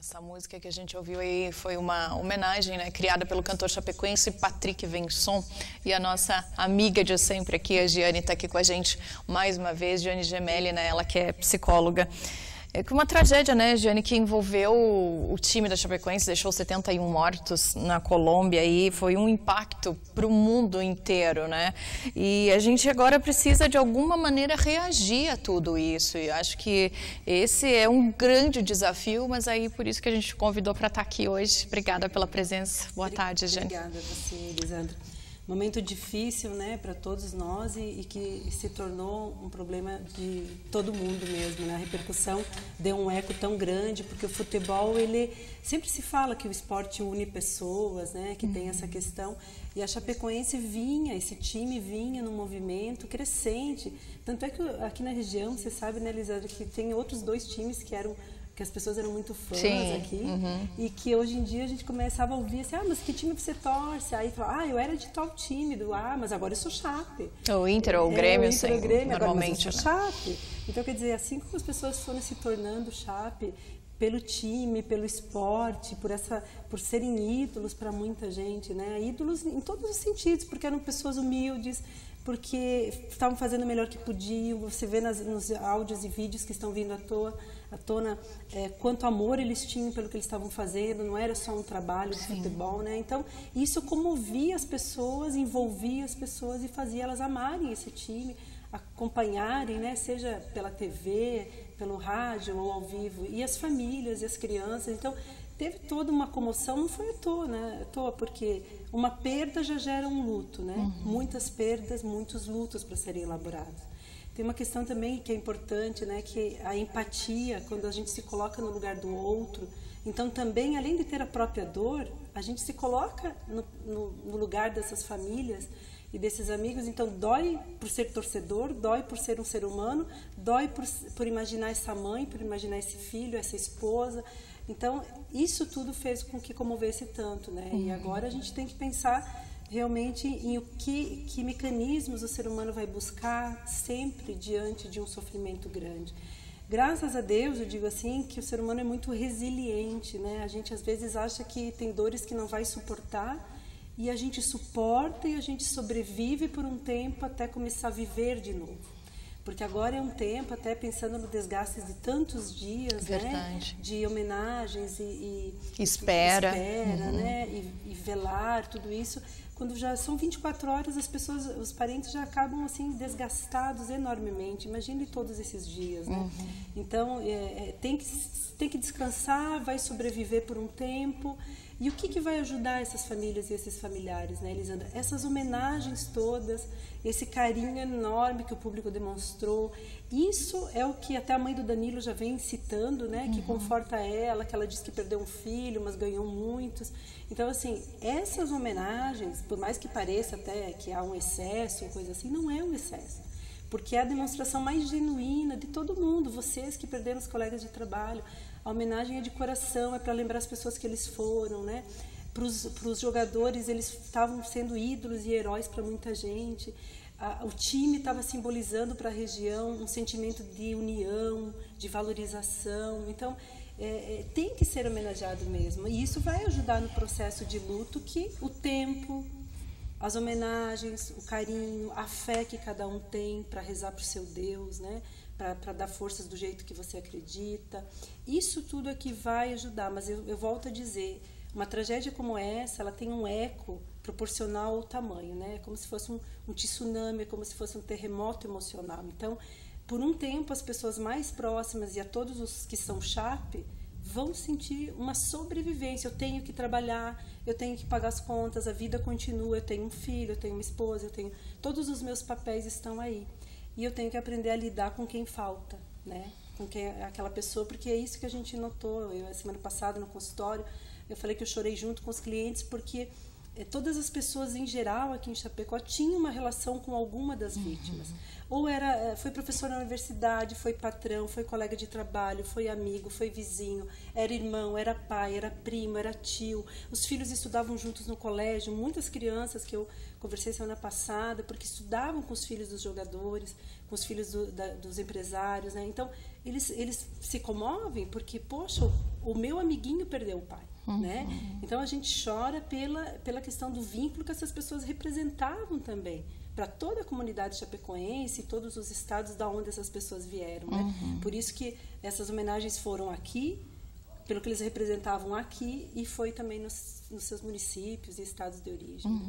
Essa música que a gente ouviu aí foi uma homenagem, né, criada pelo cantor chapecoense Patrick Vensson, e a nossa amiga de sempre aqui, a Giane, está aqui com a gente mais uma vez, Giane Gemelli, né, ela que é psicóloga. É uma tragédia, né, Giane, que envolveu o time da Chapecoense, deixou 71 mortos na Colômbia e foi um impacto para o mundo inteiro, né? E a gente agora precisa, de alguma maneira, reagir a tudo isso. E acho que esse é um grande desafio, mas aí por isso que a gente te convidou para estar aqui hoje. Obrigada pela presença. Boa tarde, Giane. Obrigada a você, Elisandra. Momento difícil, né, para todos nós e que se tornou um problema de todo mundo mesmo, né? A repercussão deu um eco tão grande, porque o futebol, ele sempre se fala que o esporte une pessoas, né, que tem essa questão, e a Chapecoense vinha, esse time vinha num movimento crescente, tanto é que aqui na região, você sabe, né, Elisandra, que tem outros dois times que as pessoas eram muito fãs aqui, e que hoje em dia a gente começava a ouvir assim, mas que time você torce? Aí falava, eu era de tal time, mas agora eu sou Chape. O Inter ou o Grêmio, sim, o Grêmio, normalmente, agora eu sou Chape. Então, quer dizer, assim como as pessoas foram se tornando Chape, pelo time, pelo esporte, por serem ídolos para muita gente, né? Ídolos em todos os sentidos, porque eram pessoas humildes, porque estavam fazendo o melhor que podiam. Você vê nos áudios e vídeos que estão vindo à tona quanto amor eles tinham pelo que eles estavam fazendo, não era só um trabalho de futebol, né? Então, isso comovia as pessoas, envolvia as pessoas e fazia elas amarem esse time, acompanharem, né? Seja pela TV, pelo rádio ou ao vivo, e as famílias e as crianças. Então, teve toda uma comoção, não foi à toa, né? À toa, porque uma perda já gera um luto, né? Muitas perdas, muitos lutos para serem elaborados. Tem uma questão também que é importante, né? Que a empatia, quando a gente se coloca no lugar do outro, então também, além de ter a própria dor, a gente se coloca no lugar dessas famílias e desses amigos, então dói por ser torcedor, dói por ser um ser humano, dói por imaginar essa mãe, por imaginar esse filho, essa esposa. Então, isso tudo fez com que comovesse tanto, né? E agora a gente tem que pensar realmente em que mecanismos o ser humano vai buscar sempre diante de um sofrimento grande. Graças a Deus, eu digo assim, que o ser humano é muito resiliente, né? A gente às vezes acha que tem dores que não vai suportar, e a gente suporta e a gente sobrevive por um tempo até começar a viver de novo. Porque agora é um tempo, até pensando no desgaste de tantos dias, né? De homenagens e espera né? E velar, tudo isso. Quando já são 24 horas, as pessoas, os parentes já acabam assim desgastados enormemente. Imagine todos esses dias, né? Então, tem que descansar, vai sobreviver por um tempo. E o que vai ajudar essas famílias e esses familiares, né, Elisandra? Essas homenagens todas, esse carinho enorme que o público demonstrou. Isso é o que até a mãe do Danilo já vem citando, né? Que conforta ela, que ela disse que perdeu um filho, mas ganhou muitos. Então, assim, essas homenagens, por mais que pareça até que há um excesso, coisa assim, não é um excesso. Porque é a demonstração mais genuína de todo mundo, vocês que perderam os colegas de trabalho. A homenagem é de coração, é para lembrar as pessoas que eles foram, né? Para os jogadores, eles estavam sendo ídolos e heróis para muita gente. O time estava simbolizando para a região um sentimento de união, de valorização. Então, tem que ser homenageado mesmo. E isso vai ajudar no processo de luto que o tempo, as homenagens, o carinho, a fé que cada um tem para rezar para o seu Deus, né? Para dar forças do jeito que você acredita. Isso tudo é que vai ajudar, mas eu volto a dizer, uma tragédia como essa, ela tem um eco proporcional ao tamanho, né? É como se fosse um tsunami, é como se fosse um terremoto emocional. Então, por um tempo, as pessoas mais próximas e a todos os que são Chape vão sentir uma sobrevivência. Eu tenho que trabalhar, eu tenho que pagar as contas, a vida continua, eu tenho um filho, eu tenho uma esposa, todos os meus papéis estão aí. E eu tenho que aprender a lidar com quem falta, né? Com quem é aquela pessoa, porque é isso que a gente notou. A semana passada, no consultório, eu falei que eu chorei junto com os clientes, porque todas as pessoas, em geral, aqui em Chapecó, tinham uma relação com alguma das vítimas. Ou foi professor na universidade, foi patrão, foi colega de trabalho, foi amigo, foi vizinho, era irmão, era pai, era primo, era tio. Os filhos estudavam juntos no colégio, muitas crianças que eu conversei semana passada, porque estudavam com os filhos dos jogadores, com os filhos dos empresários, né? Então, eles se comovem porque, poxa, o meu amiguinho perdeu o pai. Né? Então a gente chora pela questão do vínculo que essas pessoas representavam também para toda a comunidade chapecoense e todos os estados da onde essas pessoas vieram, né? Por isso que essas homenagens foram aqui, pelo que eles representavam aqui, e foi também nos seus municípios e estados de origem.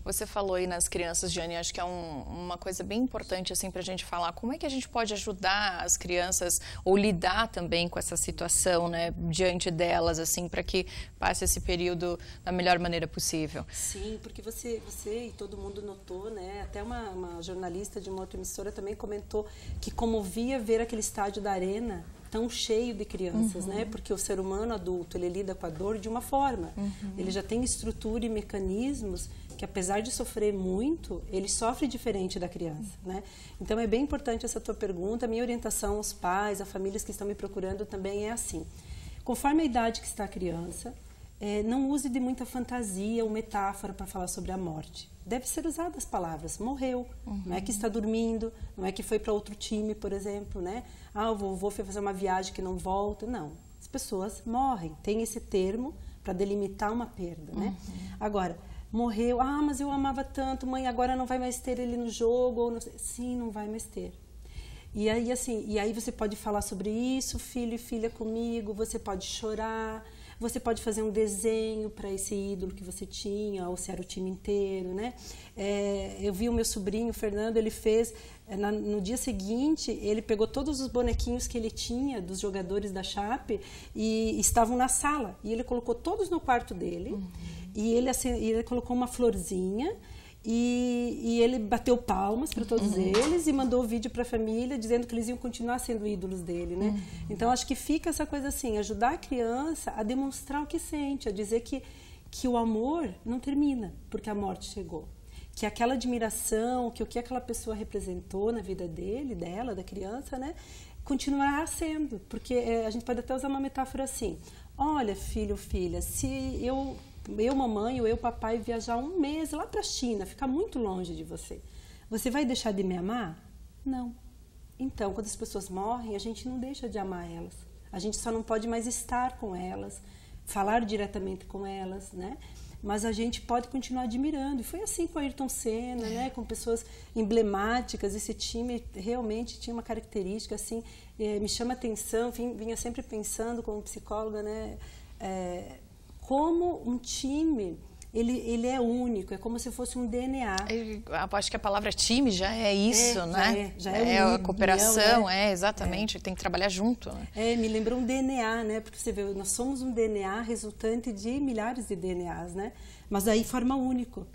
Você falou aí nas crianças, Jane, acho que é uma coisa bem importante assim, para a gente falar como é que a gente pode ajudar as crianças ou lidar também com essa situação, né, diante delas, assim, para que passe esse período da melhor maneira possível. Sim, porque você e todo mundo notou, né, até uma jornalista de uma outra emissora também comentou que comovia ver aquele estádio da Arena tão cheio de crianças, né? Porque o ser humano adulto, ele lida com a dor de uma forma. Ele já tem estrutura e mecanismos que, apesar de sofrer muito, ele sofre diferente da criança, né? Então, é bem importante essa tua pergunta. A minha orientação aos pais, a famílias que estão me procurando também é assim. Conforme a idade que está a criança, não use de muita fantasia ou metáfora para falar sobre a morte. Deve ser usada as palavras morreu, não é que está dormindo, não é que foi para outro time, por exemplo, né? O vovô foi fazer uma viagem que não volta. Não, as pessoas morrem, tem esse termo para delimitar uma perda, né? Agora, morreu, mas eu amava tanto, mãe, agora não vai mais ter ele no jogo, ou não sei. Sim, não vai mais ter. E aí, assim, você pode falar sobre isso, filho e filha comigo, você pode chorar, você pode fazer um desenho para esse ídolo que você tinha, ou se era o time inteiro, né? Eu vi o meu sobrinho, o Fernando, ele fez, no dia seguinte, ele pegou todos os bonequinhos que ele tinha dos jogadores da Chape e estavam na sala. E ele colocou todos no quarto dele, e ele colocou uma florzinha, e ele bateu palmas para todos eles e mandou o vídeo para a família dizendo que eles iam continuar sendo ídolos dele, né? Então acho que fica essa coisa assim, ajudar a criança a demonstrar o que sente, a dizer que o amor não termina porque a morte chegou, que aquela admiração, que o que aquela pessoa representou na vida dela, da criança, né, continuará sendo, porque a gente pode até usar uma metáfora assim: olha, filho ou filha, se eu mamãe ou eu papai viajar um mês lá para a China, ficar muito longe de você, você vai deixar de me amar? Não. Então, quando as pessoas morrem, a gente não deixa de amar elas, a gente só não pode mais estar com elas, falar diretamente com elas, né? Mas a gente pode continuar admirando. E foi assim com a Ayrton Senna, né? Com pessoas emblemáticas. Esse time realmente tinha uma característica assim, me chama atenção, vinha sempre pensando como psicóloga, né? Como um time, ele é único, é como se fosse um DNA. Acho que a palavra time já é isso, né? Já é a cooperação, né? Exatamente, tem que trabalhar junto. Né? Me lembrou um DNA, né? Porque você vê, nós somos um DNA resultante de milhares de DNAs, né? Mas aí forma único.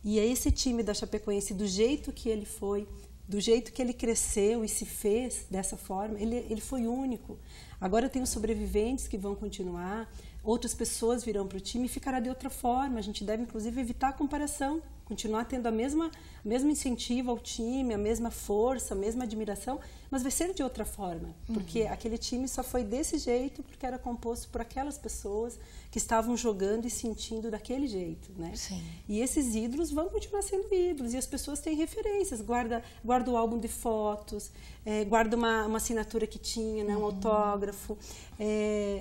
E é esse time da Chapecoense, do jeito que ele foi, do jeito que ele cresceu e se fez dessa forma, ele foi único. Agora tem os sobreviventes que vão continuar, outras pessoas virão para o time e ficará de outra forma. A gente deve, inclusive, evitar a comparação, continuar tendo o mesmo incentivo ao time, a mesma força, a mesma admiração, mas vai ser de outra forma, porque aquele time só foi desse jeito porque era composto por aquelas pessoas que estavam jogando e sentindo daquele jeito, né? Sim. E esses ídolos vão continuar sendo ídolos, e as pessoas têm referências, guarda o álbum de fotos, guarda uma assinatura que tinha, né, um autógrafo,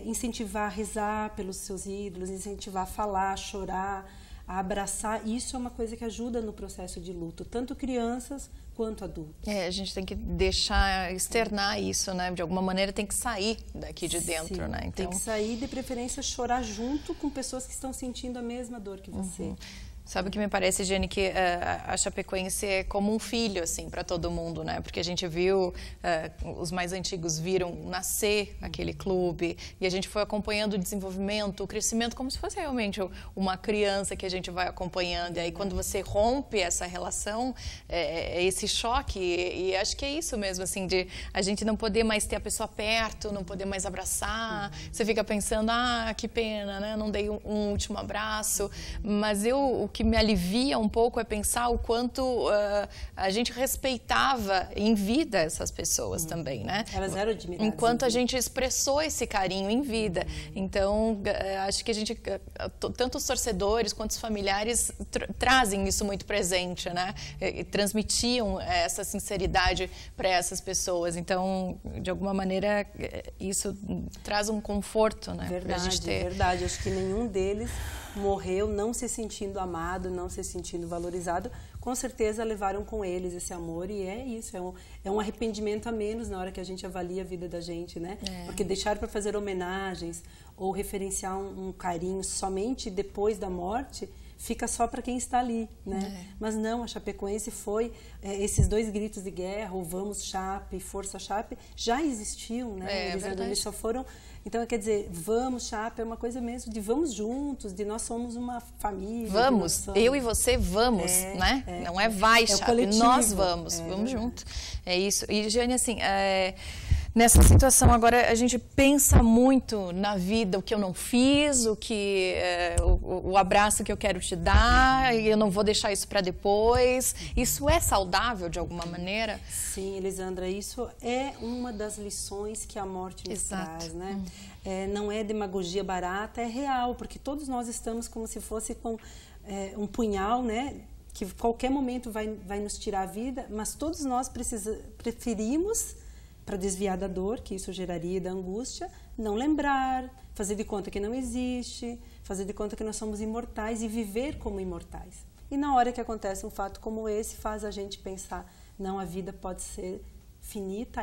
incentivar a rezar pelos seus ídolos, incentivar a falar, a chorar, a abraçar. Isso é uma coisa que ajuda no processo de luto, tanto crianças quanto adultos. A gente tem que deixar, externar isso, né? De alguma maneira tem que sair daqui de dentro, né? Então, tem que sair, de preferência chorar junto com pessoas que estão sentindo a mesma dor que você. Sabe o que me parece, Jane, que a Chapecoense é como um filho, assim, para todo mundo, né? Porque a gente viu, os mais antigos viram nascer aquele clube e a gente foi acompanhando o desenvolvimento, o crescimento, como se fosse realmente uma criança que a gente vai acompanhando. E aí, quando você rompe essa relação, esse choque, e acho que é isso mesmo, assim, de a gente não poder mais ter a pessoa perto, não poder mais abraçar. Você fica pensando, que pena, né? Não dei um último abraço. Mas o que me alivia um pouco é pensar o quanto a gente respeitava em vida essas pessoas também, né? Elas eram admiradas. Enquanto a gente expressou esse carinho em vida. Então, acho que a gente, tanto os torcedores quanto os familiares, trazem isso muito presente, né? E transmitiam essa sinceridade para essas pessoas. Então, de alguma maneira, isso traz um conforto, né? Verdade, pra gente ter. Verdade. Acho que nenhum deles morreu não se sentindo amado, não se sentindo valorizado. Com certeza levaram com eles esse amor e é isso, é um arrependimento a menos na hora que a gente avalia a vida da gente, né? Porque deixar para fazer homenagens ou referenciar um carinho somente depois da morte fica só para quem está ali, né? Mas não, a Chapecoense foi, esses dois gritos de guerra, o Vamos Chape, Força Chape, já existiam, né? Eles só foram... Então, quer dizer, vamos, Chape, é uma coisa mesmo de vamos juntos, de nós somos uma família. Vamos, eu e você vamos, né? Não é vai, Chape, nós vamos, vamos junto. É isso. E, Jeane, assim, nessa situação agora a gente pensa muito na vida, o que eu não fiz, o abraço que eu quero te dar, e eu não vou deixar isso para depois. Isso é saudável de alguma maneira? Sim, Elisandra, isso é uma das lições que a morte nos traz, né? Não é demagogia barata, é real, porque todos nós estamos como se fosse com um punhal, né? Que a qualquer momento vai nos tirar a vida, mas todos nós preferimos, para desviar da dor, que isso geraria, da angústia, não lembrar, fazer de conta que não existe, fazer de conta que nós somos imortais e viver como imortais. E na hora que acontece um fato como esse, faz a gente pensar, não, a vida pode ser finita,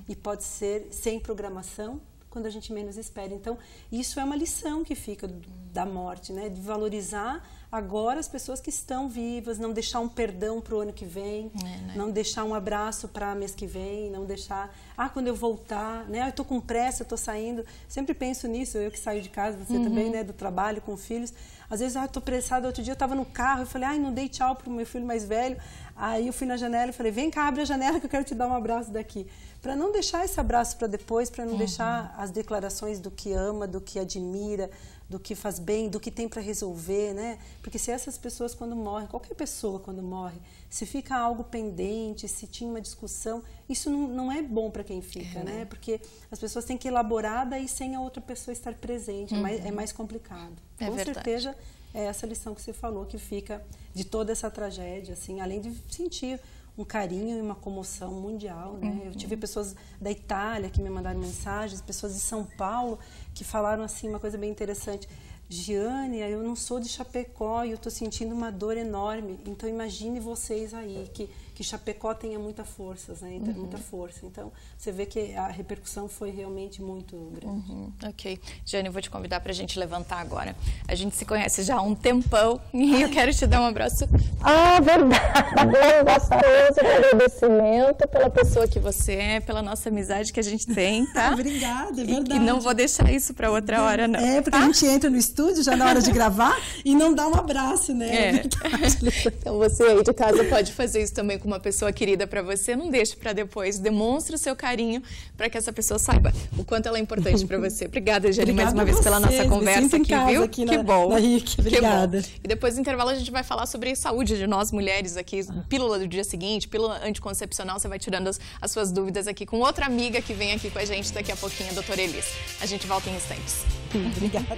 e pode ser sem programação, quando a gente menos espera. Então, isso é uma lição que fica da morte, né? De valorizar agora as pessoas que estão vivas, não deixar um perdão para o ano que vem, não deixar um abraço para mês que vem, não deixar, quando eu voltar, né? Eu estou com pressa, eu estou saindo. Sempre penso nisso, eu que saio de casa, você também, né? Do trabalho, com filhos. Às vezes, estou apressada. Outro dia eu estava no carro, eu falei, não dei tchau para o meu filho mais velho. Aí eu fui na janela e falei, vem cá, abre a janela que eu quero te dar um abraço daqui. Para não deixar esse abraço para depois, para não deixar as declarações do que ama, do que admira, do que faz bem, do que tem para resolver, né? Porque se essas pessoas quando morrem, qualquer pessoa quando morre, se fica algo pendente, se tinha uma discussão, isso não é bom para quem fica, né? Porque as pessoas têm que elaborar daí sem a outra pessoa estar presente, é mais complicado. Com certeza é essa lição que você falou que fica de toda essa tragédia, assim, além de sentir um carinho e uma comoção mundial, né? Eu tive pessoas da Itália que me mandaram mensagens, pessoas de São Paulo que falaram assim uma coisa bem interessante. Giane, eu não sou de Chapecó e eu estou sentindo uma dor enorme. Então imagine vocês aí que Chapecó tenha muita força, né? Muita força. Então você vê que a repercussão foi realmente muito grande. Ok, Giane, eu vou te convidar para a gente levantar agora. A gente se conhece já há um tempão e eu quero te dar um abraço. Verdade! Gostoso, agradecimento pela pessoa que você é, pela nossa amizade que a gente tem, tá? Obrigada, é verdade. E não vou deixar isso para outra hora, não. Porque a gente entra no estúdio já na hora de gravar e não dá um abraço, né? Então você aí de casa pode fazer isso também com uma pessoa querida para você, não deixe para depois, demonstre o seu carinho para que essa pessoa saiba o quanto ela é importante para você. Obrigada, Giane, mais uma vez pela nossa conversa aqui, viu? Aqui que bom. Obrigada. Que bom. E depois do intervalo a gente vai falar sobre saúde de nós mulheres aqui, pílula do dia seguinte, pílula anticoncepcional, você vai tirando as suas dúvidas aqui com outra amiga que vem aqui com a gente daqui a pouquinho, a doutora Elis. A gente volta em instantes. Obrigada.